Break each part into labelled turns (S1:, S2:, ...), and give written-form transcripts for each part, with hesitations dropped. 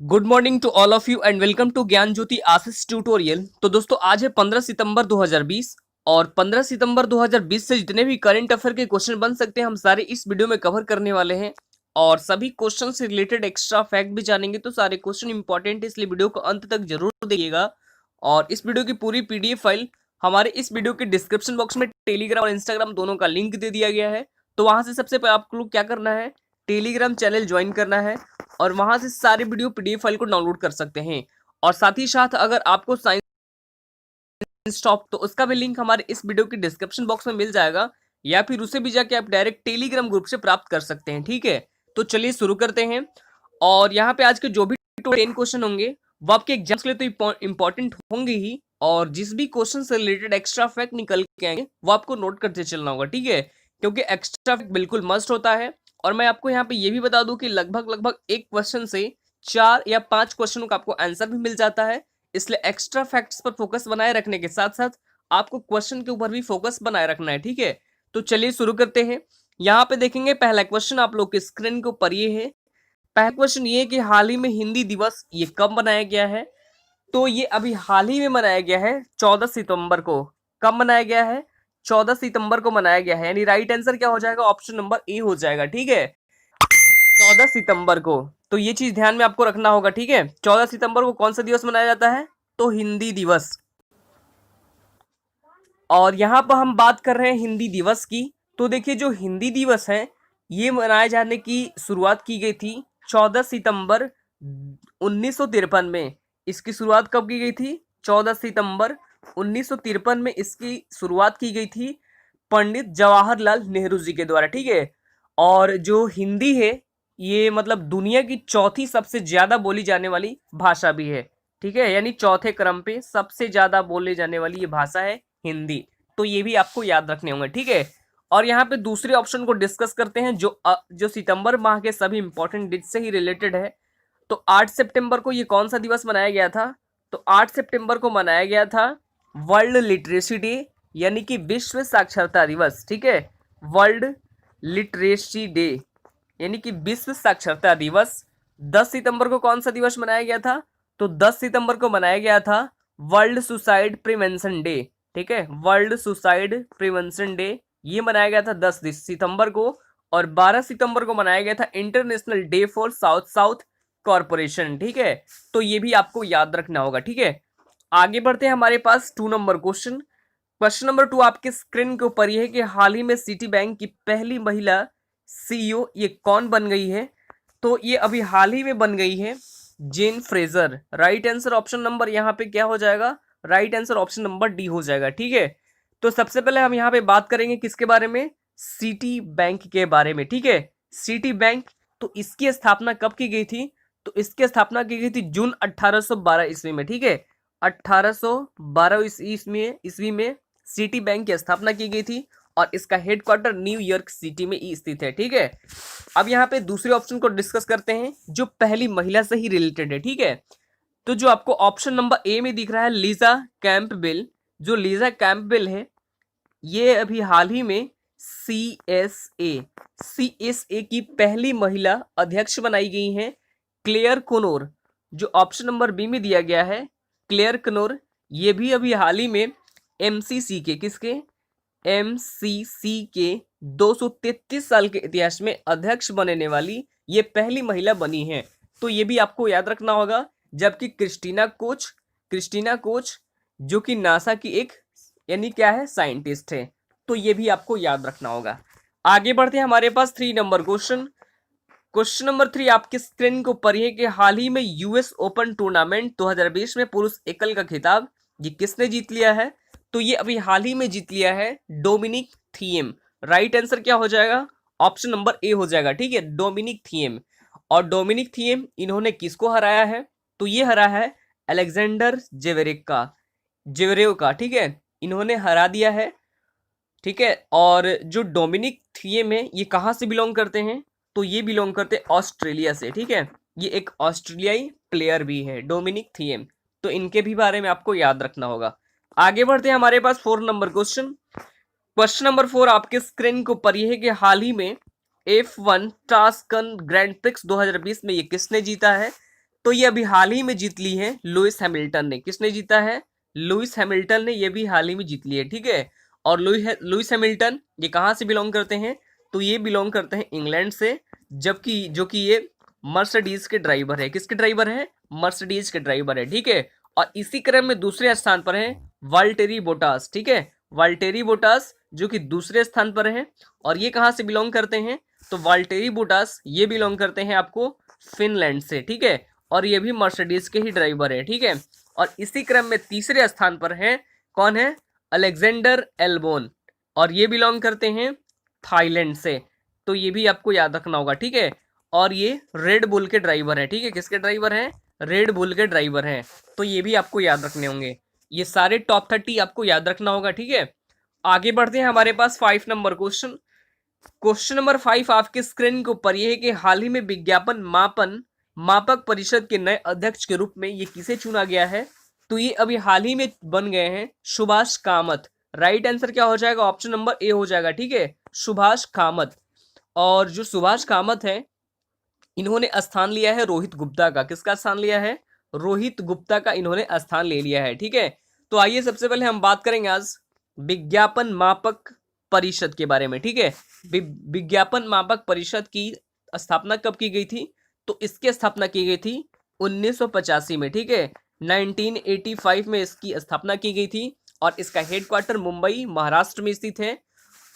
S1: Good morning to all of you and welcome to Gyan Jyoti Ashish tutorial. तो दोस्तों आज है 15 सितंबर 2020 और 15 सितंबर 2020 से जितने भी करंट अफेयर के क्वेश्चन बन सकते हैं हम सारे इस वीडियो में कवर करने वाले हैं और सभी क्वेश्चन से रिलेटेड एक्स्ट्रा फैक्ट भी जानेंगे। तो सारे क्वेश्चन इंपॉर्टेंट है इसलिए वीडियो को अंत तक जरूर देखिएगा। और इस वीडियो की पूरी पीडीएफ फाइल हमारे इस वीडियो के डिस्क्रिप्शन बॉक्स में टेलीग्राम और इंस्टाग्राम दोनों का लिंक दे दिया गया है। तो वहां से सबसे पहले आप लोग क्या करना है, टेलीग्राम चैनल ज्वाइन करना है और वहां से सारे वीडियो पीडीएफ फाइल को डाउनलोड कर सकते हैं। और साथ ही साथ अगर आपको साइंस टॉप तो उसका भी लिंक हमारे इस वीडियो के डिस्क्रिप्शन बॉक्स में मिल जाएगा या फिर उसे भी जाके आप डायरेक्ट टेलीग्राम ग्रुप से प्राप्त कर सकते हैं। ठीक है, तो चलिए शुरू करते हैं। और यहाँ पे आज के जो भी 10 क्वेश्चन होंगे वो आपके एग्जाम्स के लिए तो इंपॉर्टेंट होंगे ही, और जिस भी क्वेश्चन से रिलेटेड एक्स्ट्रा फैक्ट निकल के आएंगे वो आपको नोट करते चलना होगा। ठीक है, क्योंकि एक्स्ट्रा फैक्ट बिल्कुल मस्ट होता है। और मैं आपको यहाँ पे ये भी बता दूं कि लगभग लगभग एक क्वेश्चन से 4 या 5 क्वेश्चनों का आपको आंसर भी मिल जाता है। इसलिए एक्स्ट्रा फैक्ट्स पर फोकस बनाए रखने के साथ साथ आपको क्वेश्चन के ऊपर भी फोकस बनाए रखना है। ठीक है, तो चलिए शुरू करते हैं। यहाँ पे देखेंगे पहला क्वेश्चन आप लोग के स्क्रीन के ऊपर ये है। पहला क्वेश्चन ये है कि हाल ही में हिंदी दिवस ये कब मनाया गया है। तो ये अभी हाल ही में मनाया गया है 14 सितंबर को। कब मनाया गया है? 14 सितंबर को मनाया गया है, यानी राइट आंसर क्या हो जाएगा? ऑप्शन नंबर ए हो जाएगा। ठीक है, 14 सितंबर को। तो ये चीज ध्यान में आपको रखना होगा। ठीक है, 14 सितंबर को कौन सा दिवस मनाया जाता है? तो हिंदी दिवस। और यहाँ पर हम बात कर रहे हैं हिंदी दिवस की। तो देखिए जो हिंदी दिवस है ये मनाए जाने की शुरुआत की गई थी 14 सितंबर 1953 में। इसकी शुरुआत कब की गई थी? 14 सितंबर 1953 में इसकी शुरुआत की गई थी पंडित जवाहरलाल नेहरू जी के द्वारा। ठीक है, और जो हिंदी है ये मतलब दुनिया की चौथी सबसे ज्यादा बोली जाने वाली भाषा भी है। ठीक है, यानी चौथे क्रम पे सबसे ज्यादा बोले जाने वाली ये भाषा है हिंदी। तो ये भी आपको याद रखने होंगे। ठीक है, और यहाँ पे दूसरे ऑप्शन को डिस्कस करते हैं जो सितंबर माह के सभी इंपॉर्टेंट डेट से ही रिलेटेड है। तो 8 सितंबर को ये कौन सा दिवस मनाया गया था? तो 8 सितंबर को मनाया गया था वर्ल्ड लिटरेसी डे, यानी कि विश्व साक्षरता दिवस। ठीक है, वर्ल्ड लिटरेसी डे यानी कि विश्व साक्षरता दिवस। 10 सितंबर को कौन सा दिवस मनाया गया था? तो 10 सितंबर को मनाया गया था वर्ल्ड सुसाइड प्रिवेंशन डे। ठीक है, वर्ल्ड सुसाइड प्रिवेंशन डे ये मनाया गया था 10 सितंबर को। और 12 सितंबर को मनाया गया था international day for south south corporation. ठीक है, तो ये भी आपको याद रखना होगा। ठीक है, आगे बढ़ते हैं हमारे पास 2 नंबर क्वेश्चन। क्वेश्चन नंबर 2 आपके स्क्रीन के ऊपर ये है कि हाल ही में सिटी बैंक की पहली महिला सीईओ ये कौन बन गई है? तो ये अभी हाल ही में बन गई है Jane Fraser. Right answer option number यहाँ पे क्या हो जाएगा? Right answer option number D हो जाएगा। ठीक है, तो सबसे पहले हम यहाँ पे बात करेंगे किसके बारे में? सिटी बैंक के बारे में। ठीक है, सिटी बैंक, तो इसकी स्थापना कब की गई थी? तो इसकी स्थापना की गई थी जून 1812 ईस्वी में। ठीक है, 1812 ईस्वी में सिटी बैंक की स्थापना की गई थी और इसका हेडक्वार्टर न्यूयॉर्क सिटी में स्थित है। ठीक है, अब यहाँ पे दूसरे ऑप्शन को डिस्कस करते हैं जो पहली महिला से ही रिलेटेड है। ठीक है, तो जो आपको ऑप्शन नंबर ए में दिख रहा है लीजा कैंपबेल, जो लीजा कैंपबेल है ये अभी हाल ही में सीएसए की पहली महिला अध्यक्ष बनाई गई हैं। क्लेयर कोनोर, जो ऑप्शन नंबर बी में दिया गया है क्लेयर कनोर, ये भी अभी हाल ही में एमसीसी के एमसीसी के 233 साल के इतिहास में अध्यक्ष बनने वाली ये पहली महिला बनी है। तो ये भी आपको याद रखना होगा। जबकि क्रिस्टीना कोच जो कि नासा की एक यानी क्या है, साइंटिस्ट है। तो ये भी आपको याद रखना होगा। आगे बढ़ते हैं हमारे पास 3 नंबर क्वेश्चन। क्वेश्चन नंबर 3 आपके स्क्रीन के ऊपर है कि हाल ही में यूएस ओपन टूर्नामेंट 2020 में पुरुष एकल का खिताब ये किसने जीत लिया है? तो ये अभी हाल ही में जीत लिया है डोमिनिक थिएम। राइट आंसर क्या हो जाएगा? ऑप्शन नंबर ए हो जाएगा। ठीक है, डोमिनिक थिएम। और डोमिनिक थिएम इन्होंने किसको हराया है? तो ये हरा है अलेक्जेंडर जेवरेव का। ठीक है, इन्होंने हरा दिया है। ठीक है, और जो डोमिनिक थिएम है ये कहाँ से बिलोंग करते हैं? तो ये बिलोंग करते हैं ऑस्ट्रेलिया से। ठीक है, ये एक ऑस्ट्रेलियाई प्लेयर भी है डोमिनिक थिएम। तो इनके भी बारे में आपको याद रखना होगा। आगे बढ़ते हैं हमारे पास 4 नंबर क्वेश्चन। क्वेश्चन नंबर 4 आपके स्क्रीन के ऊपर ये है कि हाल ही में F1 टास्कन ग्रैंड प्रिक्स 2020 में ये किसने जीता है? तो ये अभी हाल ही में जीत ली है लुइस हैमिल्टन ने। किसने जीता है? लुइस हैमिल्टन ने ये भी हाल ही में जीत ली है, ठीक है। और लुइस हैमिल्टन ये कहाँ से बिलोंग करते हैं? तो ये बिलोंग करते हैं इंग्लैंड से, जबकि जो कि ये मर्सिडीज के ड्राइवर है। किसके ड्राइवर है? मर्सिडीज के ड्राइवर है, ठीक है। और इसी क्रम में दूसरे स्थान पर है वाल्टेरी बोटास, ठीक है। वाल्टेरी बोटास जो कि दूसरे स्थान पर है। और ये कहाँ से बिलोंग करते हैं? तो वाल्टेरी बोटास ये बिलोंग करते हैं आपको फिनलैंड से, ठीक है। और ये भी मर्सिडीज के ही ड्राइवर है, ठीक है। और इसी क्रम में तीसरे स्थान पर है, कौन है? अलेक्जेंडर एल्बोन, और ये बिलोंग करते हैं थाईलैंड से। तो ये भी आपको याद रखना होगा, ठीक है। और ये रेड बुल के ड्राइवर है, ठीक है। किसके ड्राइवर हैं? रेड बुल के ड्राइवर हैं। तो ये भी आपको याद रखने होंगे। ये सारे टॉप 30 आपको याद रखना होगा, ठीक है। आगे बढ़ते हैं, हमारे पास 5 नंबर क्वेश्चन। क्वेश्चन नंबर 5 आपके स्क्रीन के ऊपर ये है कि हाल ही में विज्ञापन मापक परिषद के नए अध्यक्ष के रूप में ये किसे चुना गया है? तो ये अभी हाल ही में बन गए हैं सुभाष कामत। राइट आंसर क्या हो जाएगा? ऑप्शन नंबर ए हो जाएगा, ठीक है, सुभाष कामत। और जो सुभाष कामत है, इन्होंने स्थान लिया है रोहित गुप्ता का। किसका स्थान लिया है? रोहित गुप्ता का इन्होंने स्थान ले लिया है, ठीक है। तो आइए सबसे पहले हम बात करेंगे आज विज्ञापन मापक परिषद के बारे में, ठीक है। विज्ञापन मापक परिषद की स्थापना कब की गई थी? तो इसकी स्थापना की गई थी 1985 में, ठीक है। 1985 में इसकी स्थापना की गई थी। और इसका हेडक्वार्टर मुंबई महाराष्ट्र में स्थित है।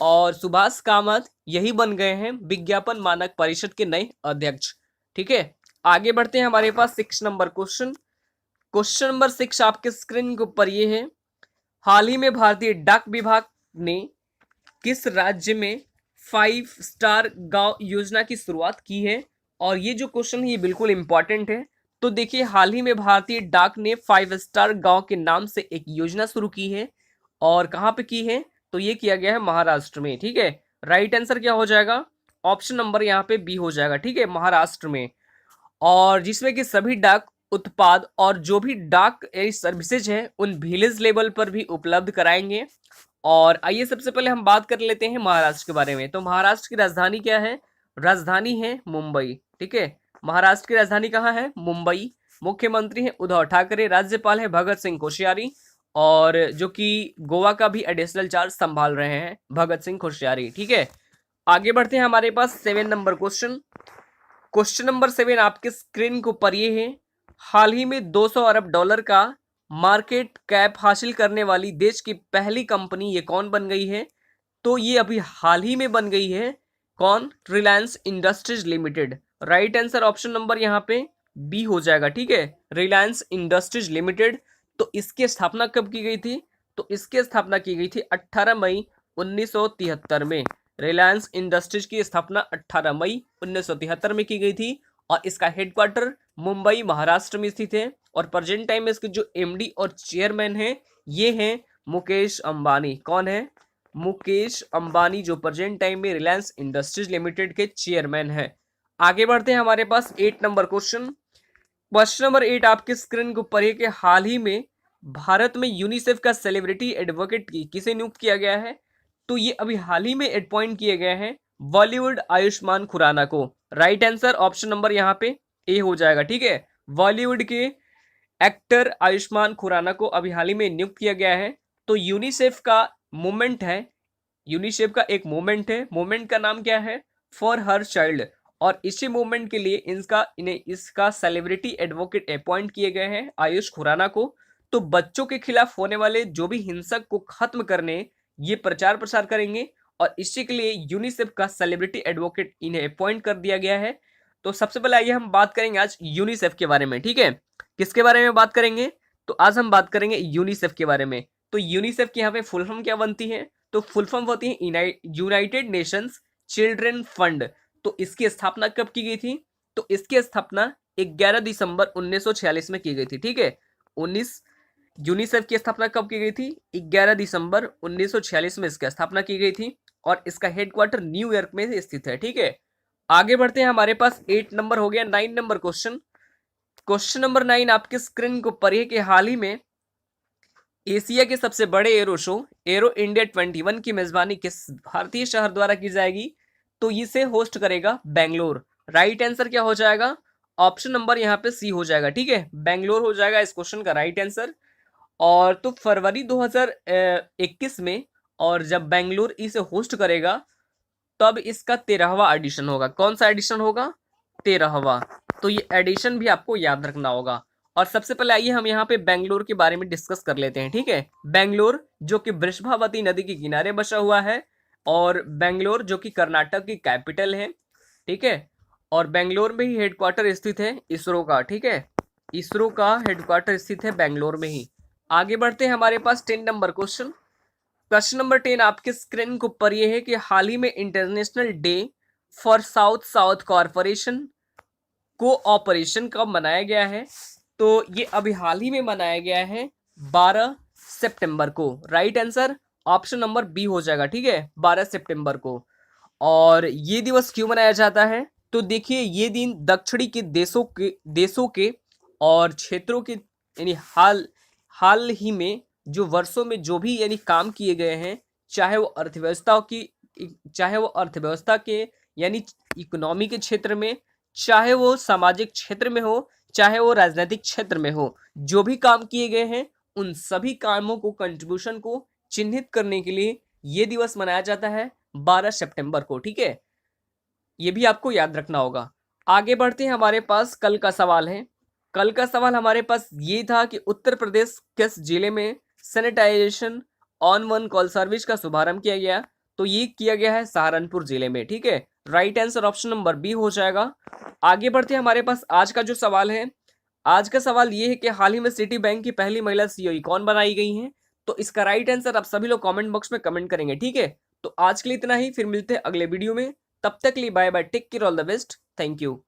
S1: और सुभाष कामत यही बन गए हैं विज्ञापन मानक परिषद के नए अध्यक्ष, ठीक है। आगे बढ़ते हैं, हमारे पास 6 नंबर क्वेश्चन। क्वेश्चन नंबर 6 आपके स्क्रीन के ऊपर ये है, हाल ही में भारतीय डाक विभाग ने किस राज्य में 5 स्टार गांव योजना की शुरुआत की है? और ये जो क्वेश्चन है ये बिल्कुल इंपॉर्टेंट है। तो देखिए, हाल ही में भारतीय डाक ने 5 स्टार गांव के नाम से एक योजना शुरू की है। और कहाँ पे की है? तो ये किया गया है महाराष्ट्र में, ठीक है। राइट आंसर क्या हो जाएगा? ऑप्शन नंबर यहाँ पे बी हो जाएगा, ठीक है, महाराष्ट्र में। और जिसमें कि सभी डाक उत्पाद और जो भी डाक सर्विसेज है उन विलेज लेवल पर भी उपलब्ध कराएंगे। और आइए सबसे पहले हम बात कर लेते हैं महाराष्ट्र के बारे में। तो महाराष्ट्र की राजधानी क्या है? राजधानी है मुंबई, ठीक है। महाराष्ट्र की राजधानी कहाँ है? मुंबई। मुख्यमंत्री है उद्धव ठाकरे, राज्यपाल है भगत सिंह कोश्यारी, और जो कि गोवा का भी एडिशनल चार्ज संभाल रहे हैं भगत सिंह कोश्यारी, ठीक है। आगे बढ़ते हैं, हमारे पास 7 नंबर क्वेश्चन। क्वेश्चन नंबर 7 आपके स्क्रीन के ऊपर ये है, हाल ही में 200 अरब डॉलर का मार्केट कैप हासिल करने वाली देश की पहली कंपनी ये कौन बन गई है? तो ये अभी हाल ही में बन गई है, कौन? Reliance industries limited. Right answer option number यहाँ पे बी हो जाएगा, ठीक है, रिलायंस इंडस्ट्रीज लिमिटेड। तो इसकी स्थापना कब की गई थी? तो इसकी स्थापना की गई थी 18 मई 1973 में। रिलायंस इंडस्ट्रीज की स्थापना 18 मई 1973 में की गई थी। और इसका हेडक्वार्टर मुंबई महाराष्ट्र में स्थित है। और प्रेजेंट टाइम में इसके जो एमडी और चेयरमैन हैं ये हैं मुकेश अंबानी। कौन है? मुकेश अंबानी, जो प्रेजेंट टाइम में रिलायंस इंडस्ट्रीज लिमिटेड के चेयरमैन हैं। आगे बढ़ते हैं, हमारे पास 8 नंबर क्वेश्चन। क्वेश्चन नंबर 8 आपके स्क्रीन के ऊपर है कि हाल ही में भारत में यूनिसेफ का सेलिब्रिटी एडवोकेट किसे नियुक्त किया गया है? तो ये अभी हाल ही में अपॉइंट किए गए हैं बॉलीवुड आयुष्मान खुराना को। राइट आंसर ऑप्शन नंबर यहाँ पे ए हो जाएगा, ठीक है। बॉलीवुड के एक्टर आयुष्मान खुराना को अभी हाल ही में नियुक्त किया गया है। तो यूनिसेफ का मूवमेंट है, यूनिसेफ का एक मूवमेंट है, मूवमेंट का नाम क्या है? For her child. और इसी मूवमेंट के लिए इन्हें इसका सेलिब्रिटी एडवोकेट अपॉइंट किए गए हैं आयुष खुराना को। तो बच्चों के खिलाफ होने वाले जो भी हिंसक को खत्म करने ये प्रचार प्रसार करेंगे। और इसी के लिए यूनिसेफ का सेलिब्रिटी एडवोकेट इन्हें अपॉइंट कर दिया गया है। तो सबसे पहले आइए हम बात करेंगे आज यूनिसेफ के बारे में, ठीक है। किसके बारे में बात करेंगे? तो आज हम बात करेंगे यूनिसेफ के बारे में। तो यूनिसेफ की यहाँ पे फुल फॉर्म क्या बनती है? तो फुल फॉर्म होती है यूनाइटेड नेशंस चिल्ड्रन फंड। तो इसकी स्थापना कब की गई थी? तो इसकी स्थापना 11 दिसंबर 1946 में की गई थी, ठीक है। यूनिसेफ की स्थापना कब की गई थी? 11 दिसंबर 1946 में इसकी स्थापना की गई थी। और इसका हेडक्वार्टर न्यूयॉर्क में स्थित है, ठीक है। आगे बढ़ते हैं, हमारे पास 8 नंबर हो गया। 9 नंबर क्वेश्चन। क्वेश्चन नंबर 9 आपके स्क्रीन को पर कि हाल ही में एशिया के सबसे बड़े एरो शो एरो इंडिया 21 की मेजबानी किस भारतीय शहर द्वारा की जाएगी? तो इसे होस्ट करेगा बेंगलोर। राइट आंसर क्या हो जाएगा? ऑप्शन नंबर यहाँ पे सी हो जाएगा, ठीक है, बेंगलोर हो जाएगा इस क्वेश्चन का राइट आंसर। और तो फरवरी 2021 में, और जब बेंगलोर इसे होस्ट करेगा तब इसका 13वां एडिशन होगा। कौन सा एडिशन होगा? 13वां। तो ये एडिशन भी आपको याद रखना होगा। और सबसे पहले आइए हम यहाँ पे बेंगलोर के बारे में डिस्कस कर लेते हैं, ठीक है। बेंगलोर जो कि वृषभावती नदी के किनारे बसा हुआ है, और बेंगलोर जो कि कर्नाटक की कैपिटल है, ठीक है। और बेंगलोर में ही हेडक्वार्टर स्थित है इसरो का, ठीक है। इसरो का हेडक्वार्टर स्थित है बेंगलोर में ही। आगे बढ़ते हैं, हमारे पास 10 नंबर क्वेश्चन। क्वेश्चन नंबर 10 आपके स्क्रीन के ऊपर ये है कि हाल ही में international day for south south corporation cooperation कब मनाया गया है? तो ये अभी हाल ही में मनाया गया है 12 सितंबर को। Right answer option number B हो जाएगा, ठीक है, 12 सितंबर को। और ये दिवस क्यों मनाया जाता है? तो देखिए, ये दिन दक्षिणी के देशों के और क्षेत्रों के, यानी हाल ही में जो वर्षों में जो भी यानी काम किए गए हैं, चाहे वो अर्थव्यवस्था के यानी इकोनॉमी के क्षेत्र में, चाहे वो सामाजिक क्षेत्र में हो, चाहे वो राजनीतिक क्षेत्र में हो, जो भी काम किए गए हैं उन सभी कामों को, कंट्रीब्यूशन को चिन्हित करने के लिए ये दिवस मनाया जाता है 12 सितंबर को, ठीक है। ये भी आपको याद रखना होगा। आगे बढ़ते हैं, हमारे पास कल का सवाल है। कल का सवाल हमारे पास ये था कि उत्तर प्रदेश किस जिले में sanitization on one call service का शुभारंभ किया गया? तो ये किया गया है सहारनपुर जिले में, ठीक है। Right answer option number B हो जाएगा। आगे बढ़ते हैं, हमारे पास आज का जो सवाल है, आज का सवाल ये है कि हाल ही में सिटी बैंक की पहली महिला सीईओ कौन बनाई गई है? तो इसका राइट आंसर आप सभी लोग कमेंट बॉक्स में कमेंट करेंगे, ठीक है। तो आज के लिए इतना ही, फिर मिलते हैं अगले वीडियो में। तब तक के लिए bye bye, take care, all the best, thank you.